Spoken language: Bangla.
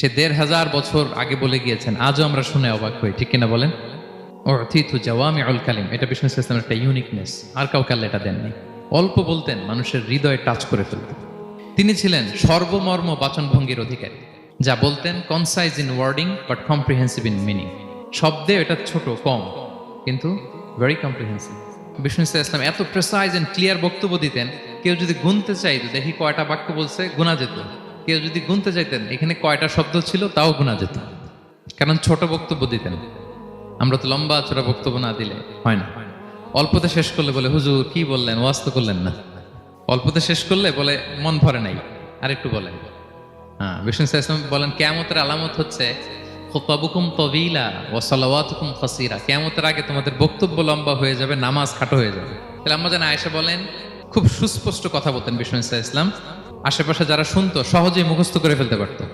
সে ১৫০০ বছর আগে বলে গিয়েছেন, আজও আমরা শুনে অবাক হই, ঠিক কিনা বলেন? উতিতু জাওয়ামিউল কালিম, এটা বিষ্ণু ইসলামের একটা ইউনিকনেস, আর কাউকে আল্লাহ এটা দেননি। অল্প বলতেন, মানুষের হৃদয়ে টাচ করে ফেলতেন। তিনি ছিলেন সর্বমর্ম বাচনভঙ্গির অধিকারী। যা বলতেন concise in wording but comprehensive in meaning. শব্দে এটা ছোট কম, কিন্তু ভেরি কম্প্রিহেন্সিভ। বিষ্ণু ইসলাম এত প্রেসাইজ এন্ড ক্লিয়ার বক্তব্য দিতেন, কেউ যদি গুনতে চাইতো, দেখি কয়টা বাক্য বলছে, গোনা যেত। কেউ যদি গুনতে চাইতেন এখানে কয়টা শব্দ ছিল, তাও গোনা যেত, কারণ ছোট বক্তব্য দিতেন। আমরা তো লম্বা চড়া বক্তব্য না দিলে হয় না। অল্পতে শেষ করলে বলে, হুজুর কি বললেন, ওয়াজ তো করলেন না। অল্পতে শেষ করলে বলে, মন ভরে নাই, আরেকটু বলেন। হ্যাঁ, বিষ্ণু ইসলাম বলেন কিয়ামতের আলামত হচ্ছে খুতাবুকুম তাওয়িলা ওয়া সালাওয়াতুকুম কাসীরা। কিয়ামতের আগে তোমাদের বক্তব্য লম্বা হয়ে যাবে, নামাজ খাটো হয়ে যাবে। তাহলে আম্মা জান আয়েশা বলেন, খুব সুস্পষ্ট কথা বলতেন বিষ্ণু ইসলাম। আশেপাশে যারা শুনতো সহজেই মুখস্থ করে ফেলতে পারতো।